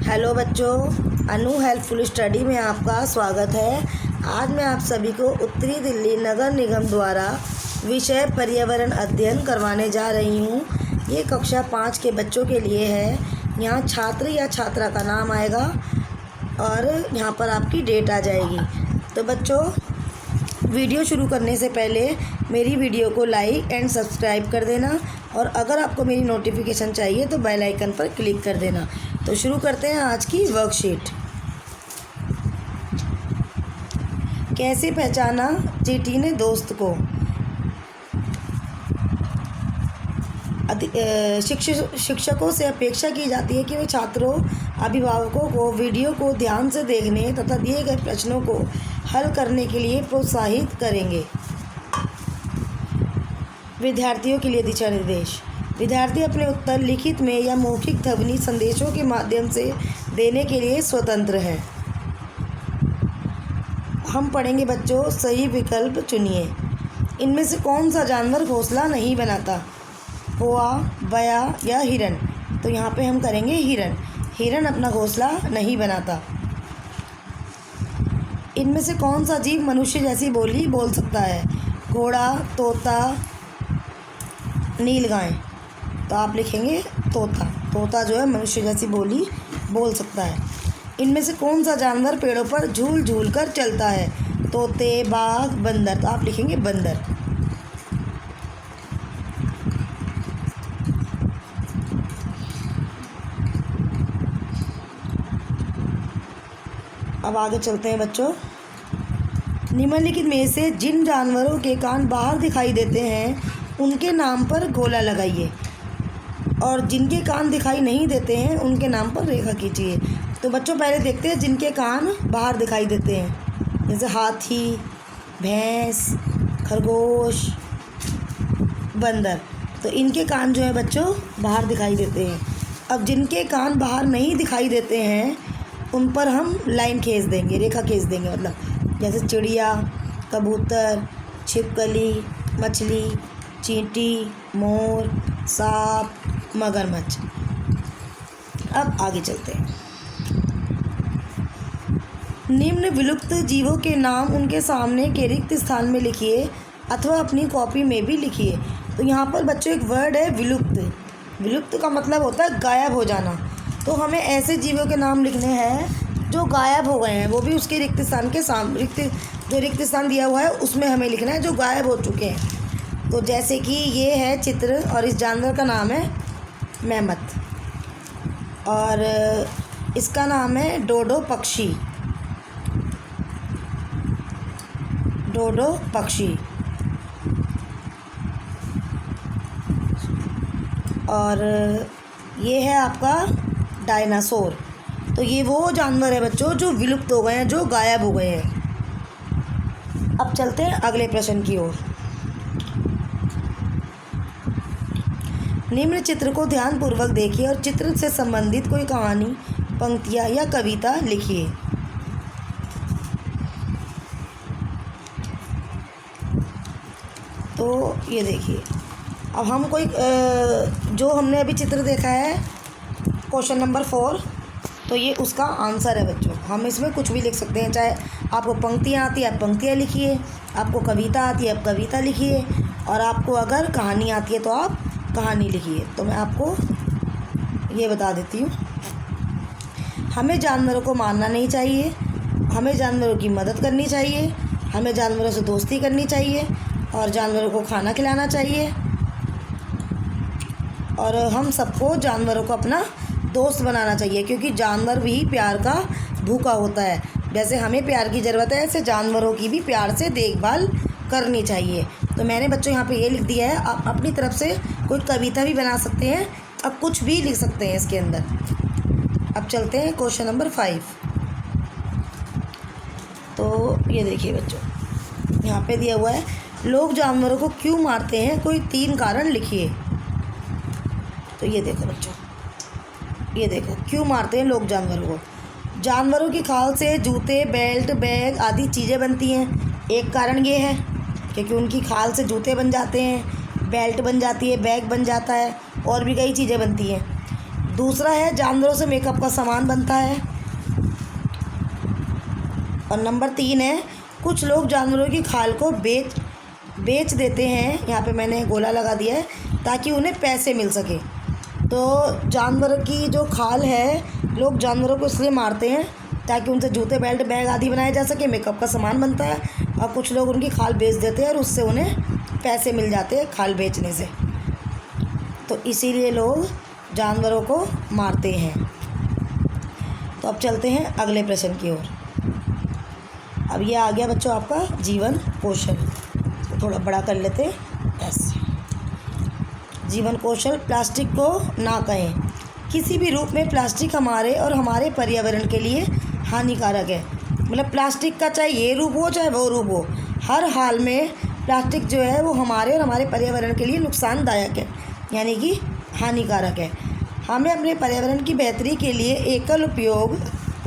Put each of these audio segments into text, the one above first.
Hello बच्चों, अनु helpful study में आपका स्वागत है। आज मैं आप सभी को उत्तरी दिल्ली नगर निगम द्वारा विषय पर्यावरण अध्ययन करवाने जा रही हूँ। ये कक्षा 5 के बच्चों के लिए है। यहाँ छात्र या छात्रा का नाम आएगा और यहाँ पर आपकी डेट आ जाएगी। तो बच्चों, वीडियो शुरू करने से पहले मेरी वीडियो को लाइक एंड सब्सक्राइब कर देना और अगर आपको मेरी नोटिफिकेशन चाहिए तो बेल आइकन पर क्लिक कर देना। तो शुरू करते हैं आज की वर्कशीट। कैसे पहचाना चींटी ने दोस्त को। शिक्षकों से अपेक्षा की जाती है कि वे छात्रों अभिभावकों को वीडियो को ध्यान से देखने तथा दिए गए प्रश्नों को हल करने के लिए प्रोत्साहित करेंगे। विद्यार्थियों के लिए दिशा निर्देश। विद्यार्थी अपने उत्तर लिखित में या मौखिक ध्वनि संदेशों के माध्यम से देने के लिए स्वतंत्र है। हम पढ़ेंगे बच्चों, सही विकल्प चुनिए। इनमें से कौन सा जानवर घोंसला नहीं बनाता? कौवा, बया या हिरन? तो यहाँ पे हम करेंगे हिरन। हिरन अपना घोंसला नहीं बनाता। इनमें से कौन सा जीव मनुष्य जैसी बोली बोल सकता है? घोड़ा, तोता, नीलगाय? तो आप लिखेंगे तोता। तोता जो है मनुष्य जैसी बोली बोल सकता है। इनमें से कौन सा जानवर पेड़ों पर झूल झूल कर चलता है? तोते, बाघ, बंदर? तो आप लिखेंगे बंदर। अब आगे चलते हैं बच्चों। निम्नलिखित में से जिन जानवरों के कान बाहर दिखाई देते हैं उनके नाम पर गोला लगाइए और जिनके कान दिखाई नहीं देते हैं उनके नाम पर रेखा खींचिए। तो बच्चों, पहले देखते हैं जिनके कान बाहर दिखाई देते हैं, जैसे हाथी, भैंस, खरगोश, बंदर। तो इनके कान जो है बच्चों बाहर दिखाई देते हैं। अब जिनके कान बाहर नहीं दिखाई देते हैं उन पर हम लाइन खींच देंगे, रेखा खींच देंगे। मतलब जैसे चिड़िया, कबूतर, छिपकली, मछली, चींटी, मोर, सांप, मगरमच्छ। अब आगे चलते हैं। निम्न विलुप्त जीवों के नाम उनके सामने के रिक्त स्थान में लिखिए अथवा अपनी कॉपी में भी लिखिए। तो यहाँ पर बच्चों एक वर्ड है विलुप्त। विलुप्त का मतलब होता है गायब हो जाना। तो हमें ऐसे जीवों के नाम लिखने हैं जो गायब हो गए हैं, वो भी उसके रिक्त स्थान के सामने, जो रिक्त स्थान दिया हुआ है उसमें हमें लिखना है, जो गायब हो चुके हैं। तो जैसे कि ये है चित्र और इस जानवर का नाम है मेहमत और इसका नाम है डोडो पक्षी। डोडो पक्षी। और ये है आपका डायनासोर। तो ये वो जानवर है बच्चों जो विलुप्त हो गए हैं, जो गायब हो गए हैं। अब चलते हैं अगले प्रश्न की ओर। निम्न चित्र को ध्यानपूर्वक देखिए और चित्र से संबंधित कोई कहानी, पंक्तियाँ या कविता लिखिए। तो ये देखिए, अब हम कोई जो हमने अभी चित्र देखा है क्वेश्चन नंबर 4, तो ये उसका आंसर है बच्चों। हम इसमें कुछ भी लिख सकते हैं, चाहे आपको पंक्तियाँ आती है आप पंक्तियाँ लिखिए, आपको कविता आती है आप कविता लिखिए और आपको अगर कहानी आती है तो आप कहानी लिखिए। तो मैं आपको ये बता देती हूँ। हमें जानवरों को मारना नहीं चाहिए, हमें जानवरों की मदद करनी चाहिए, हमें जानवरों से दोस्ती करनी चाहिए और जानवरों को खाना खिलाना चाहिए और हम सबको जानवरों को अपना दोस्त बनाना चाहिए, क्योंकि जानवर भी प्यार का भूखा होता है। जैसे हमें प्यार की ज़रूरत है, ऐसे जानवरों की भी प्यार से देखभाल करनी चाहिए। तो मैंने बच्चों यहाँ पे ये लिख दिया है। आप अपनी तरफ से कोई कविता भी बना सकते हैं, अब कुछ भी लिख सकते हैं इसके अंदर। अब चलते हैं क्वेश्चन नंबर 5। तो ये देखिए बच्चों, यहाँ पे दिया हुआ है लोग जानवरों को क्यों मारते हैं, कोई 3 कारण लिखिए। तो ये देखो बच्चों, ये देखो क्यों मारते हैं लोग जानवरों को। जानवरों की खाल से जूते, बेल्ट, बैग आदि चीज़ें बनती हैं। एक कारण ये है क्योंकि उनकी खाल से जूते बन जाते हैं, बेल्ट बन जाती है, बैग बन जाता है और भी कई चीज़ें बनती हैं। दूसरा है जानवरों से मेकअप का सामान बनता है। और नंबर 3 है कुछ लोग जानवरों की खाल को बेच देते हैं। यहाँ पे मैंने गोला लगा दिया है ताकि उन्हें पैसे मिल सके। तो जानवर की जो खाल है, लोग जानवरों को इसलिए मारते हैं ताकि उनसे जूते, बेल्ट, बैग आदि बनाए जा सके, मेकअप का सामान बनता है। और कुछ लोग उनकी खाल बेच देते हैं और उससे उन्हें पैसे मिल जाते हैं खाल बेचने से। तो इसीलिए लोग जानवरों को मारते हैं। तो अब चलते हैं अगले प्रश्न की ओर। अब ये आ गया बच्चों आपका जीवन कौशल। तो थोड़ा बड़ा कर लेते हैं ऐसे। जीवन कौशल, प्लास्टिक को ना कहें। किसी भी रूप में प्लास्टिक हमारे और हमारे पर्यावरण के लिए हानिकारक है। मतलब प्लास्टिक का चाहे ये रूप हो चाहे वो रूप हो, हर हाल में प्लास्टिक जो है वो हमारे और हमारे पर्यावरण के लिए नुकसानदायक है, यानी कि हानिकारक है। हमें अपने पर्यावरण की बेहतरी के लिए एकल उपयोग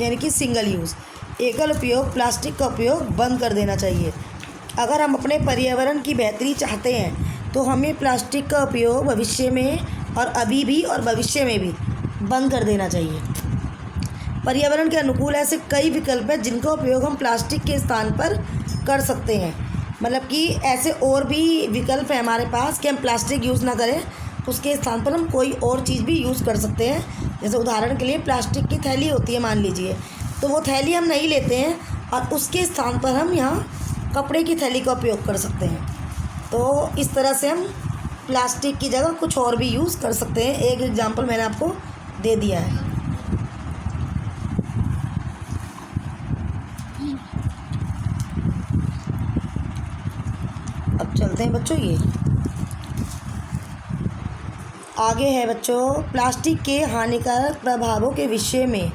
यानी कि सिंगल यूज़, एकल उपयोग प्लास्टिक का उपयोग बंद कर देना चाहिए। अगर हम अपने पर्यावरण की बेहतरी चाहते हैं तो हमें प्लास्टिक का उपयोग भविष्य में और अभी भी और भविष्य में भी बंद कर देना चाहिए। पर्यावरण के अनुकूल ऐसे कई विकल्प हैं जिनका उपयोग हम प्लास्टिक के स्थान पर कर सकते हैं। मतलब कि ऐसे और भी विकल्प हैं हमारे पास कि हम प्लास्टिक यूज़ ना करें, उसके स्थान पर हम कोई और चीज़ भी यूज़ कर सकते हैं। जैसे उदाहरण के लिए प्लास्टिक की थैली होती है मान लीजिए, तो वो थैली हम नहीं लेते हैं और उसके स्थान पर हम यहाँ कपड़े की थैली का उपयोग कर सकते हैं। तो इस तरह से हम प्लास्टिक की जगह कुछ और भी यूज़ कर सकते हैं। एक एग्जांपल मैंने आपको दे दिया है। अब चलते हैं बच्चों, ये आगे है बच्चों, प्लास्टिक के हानिकारक प्रभावों के विषय में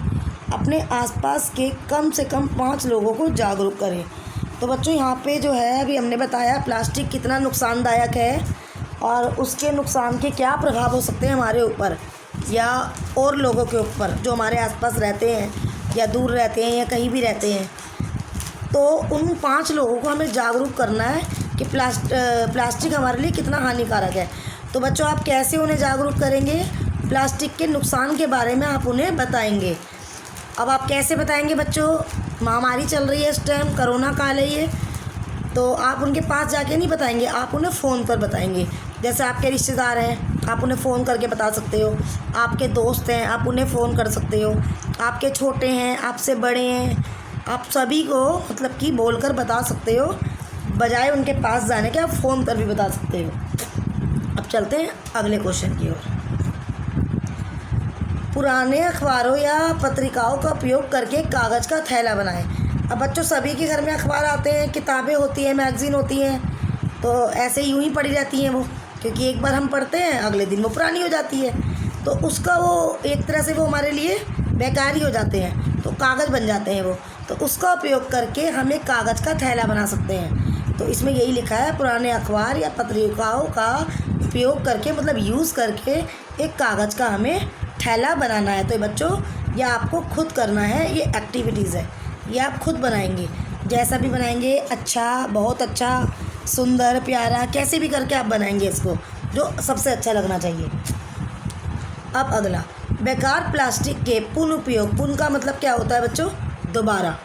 अपने आसपास के कम से कम 5 लोगों को जागरूक करें। तो बच्चों यहाँ पे जो है अभी हमने बताया प्लास्टिक कितना नुकसानदायक है और उसके नुकसान के क्या प्रभाव हो सकते हैं हमारे ऊपर या और लोगों के ऊपर जो हमारे आसपास रहते हैं या दूर रहते हैं या कहीं भी रहते हैं। तो उन 5 लोगों को हमें जागरूक करना है कि प्लास्टिक हमारे लिए कितना हानिकारक है। तो बच्चों आप कैसे उन्हें जागरूक करेंगे? प्लास्टिक के नुकसान के बारे में आप उन्हें बताएंगे। अब आप कैसे बताएंगे बच्चों? महामारी चल रही है इस टाइम, कोरोना काल है ये, तो आप उनके पास जाके नहीं बताएंगे, आप उन्हें फ़ोन पर बताएंगे। जैसे आपके रिश्तेदार हैं, आप उन्हें फ़ोन करके बता सकते हो। आपके दोस्त हैं, आप उन्हें फ़ोन कर सकते हो। आपके छोटे हैं, आपसे बड़े हैं, आप सभी को मतलब कि बोलकर बता सकते हो, बजाय उनके पास जाने के आप फ़ोन पर भी बता सकते हो। अब चलते हैं अगले क्वेश्चन की ओर। पुराने अखबारों या पत्रिकाओं का उपयोग करके कागज़ का थैला बनाएं। अब बच्चों सभी के घर में अखबार आते हैं, किताबें होती हैं, मैगज़ीन होती हैं, तो ऐसे यूं ही पड़ी रहती हैं वो, क्योंकि एक बार हम पढ़ते हैं अगले दिन वो पुरानी हो जाती है, तो उसका वो एक तरह से वो हमारे लिए बेकार ही हो जाते हैं, तो कागज़ बन जाते हैं वो। तो उसका उपयोग करके हम एक कागज़ का थैला बना सकते हैं। तो इसमें यही लिखा है पुराने अखबार या पत्रिकाओं का उपयोग करके मतलब यूज़ करके एक कागज़ का हमें थैला बनाना है। तो बच्चों ये आपको खुद करना है, ये एक्टिविटीज़ है, ये आप खुद बनाएंगे। जैसा भी बनाएंगे, अच्छा, बहुत अच्छा, सुंदर, प्यारा, कैसे भी करके आप बनाएंगे इसको, जो सबसे अच्छा लगना चाहिए। अब अगला, बेकार प्लास्टिक के पुनः उपयोग। पुनः का मतलब क्या होता है बच्चों? दोबारा।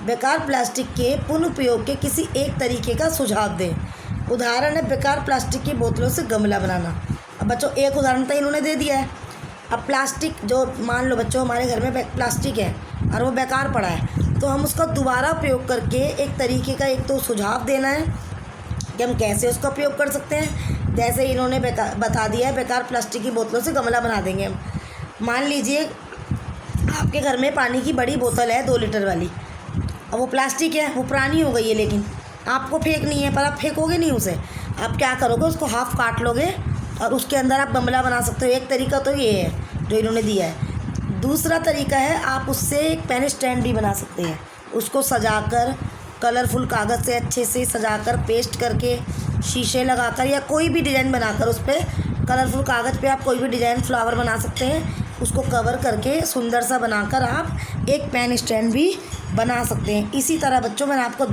बेकार प्लास्टिक के पुनः उपयोग के किसी एक तरीके का सुझाव दें। उदाहरण है बेकार प्लास्टिक की बोतलों से गमला बनाना। अब बच्चों एक उदाहरण तो इन्होंने दे दिया है। अब प्लास्टिक जो मान लो बच्चों हमारे घर में प्लास्टिक है और वो बेकार पड़ा है, तो हम उसका दोबारा उपयोग करके एक तरीके का एक तो सुझाव देना है कि हम कैसे उसका उपयोग कर सकते हैं। जैसे इन्होंने बता दिया है बेकार प्लास्टिक की बोतलों से गमला बना देंगे हम। मान लीजिए आपके घर में पानी की बड़ी बोतल है 2 लीटर वाली, अब वो प्लास्टिक है, वो पुरानी हो गई है, लेकिन आपको फेंकनी है, पर आप फेंकोगे नहीं उसे। आप क्या करोगे, उसको हाफ़ काट लोगे और उसके अंदर आप गमला बना सकते हो। एक तरीका तो ये है जो इन्होंने दिया है। दूसरा तरीका है आप उससे एक पेन स्टैंड भी बना सकते हैं। उसको सजाकर कलरफुल कागज़ से अच्छे से सजाकर पेस्ट करके शीशे लगाकर या कोई भी डिज़ाइन बनाकर उस पर कलरफुल कागज़ पे आप कोई भी डिज़ाइन फ्लावर बना सकते हैं। उसको कवर करके सुंदर सा बनाकर आप एक पेन स्टैंड भी बना सकते हैं। इसी तरह बच्चों मैंने आपको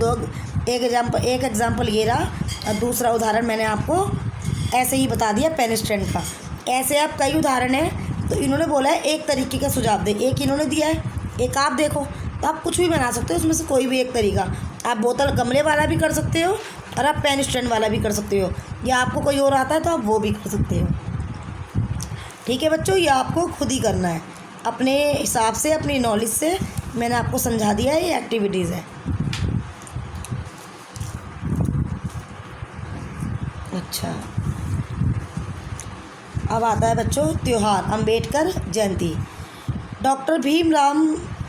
एक एग्जाम्पल ये रहा और दूसरा उदाहरण मैंने आपको ऐसे ही बता दिया पेन स्टैंड का। ऐसे आप कई उदाहरण हैं तो इन्होंने बोला है एक तरीके का सुझाव दे, एक इन्होंने दिया है, एक आप देखो। तो आप कुछ भी बना सकते हो उसमें से कोई भी एक तरीका। आप बोतल गमले वाला भी कर सकते हो और आप पेन स्टैंड वाला भी कर सकते हो, या आपको कोई और आता है तो आप वो भी कर सकते हो। ठीक है बच्चों, ये आपको खुद ही करना है अपने हिसाब से, अपनी नॉलेज से। मैंने आपको समझा दिया है, ये एक्टिविटीज़ है। अच्छा, अब आता है बच्चों त्यौहार, अंबेडकर जयंती। डॉक्टर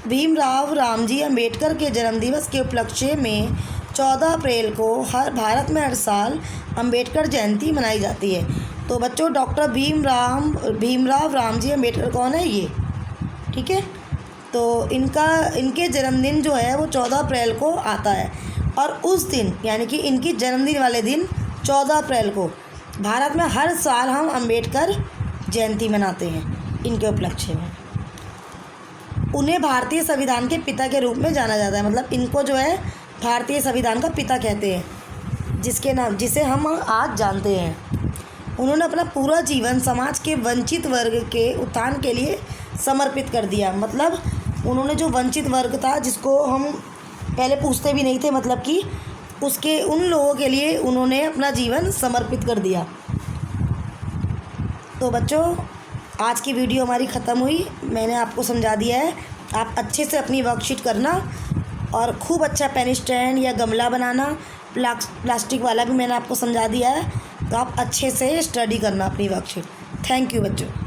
भीमराव रामजी अंबेडकर के जन्मदिवस के उपलक्ष्य में 14 अप्रैल को भारत में हर साल अंबेडकर जयंती मनाई जाती है। तो बच्चों डॉक्टर भीमराव रामजी अंबेडकर कौन है ये, ठीक है। तो इनके जन्मदिन जो है वो 14 अप्रैल को आता है, और उस दिन यानी कि इनकी जन्मदिन वाले दिन 14 अप्रैल को भारत में हर साल हम अंबेडकर जयंती मनाते हैं इनके उपलक्ष्य में। उन्हें भारतीय संविधान के पिता के रूप में जाना जाता है, मतलब इनको जो है भारतीय संविधान का पिता कहते हैं, जिसे हम आज जानते हैं। उन्होंने अपना पूरा जीवन समाज के वंचित वर्ग के उत्थान के लिए समर्पित कर दिया। मतलब उन्होंने जो वंचित वर्ग था, जिसको हम पहले पूछते भी नहीं थे, मतलब कि उन लोगों के लिए उन्होंने अपना जीवन समर्पित कर दिया। तो बच्चों आज की वीडियो हमारी ख़त्म हुई, मैंने आपको समझा दिया है। आप अच्छे से अपनी वर्कशीट करना, और खूब अच्छा पेन स्टैंड या गमला बनाना, प्लास्टिक वाला भी मैंने आपको समझा दिया है। तो आप अच्छे से स्टडी करना अपनी वर्कशीट। थैंक यू बच्चों।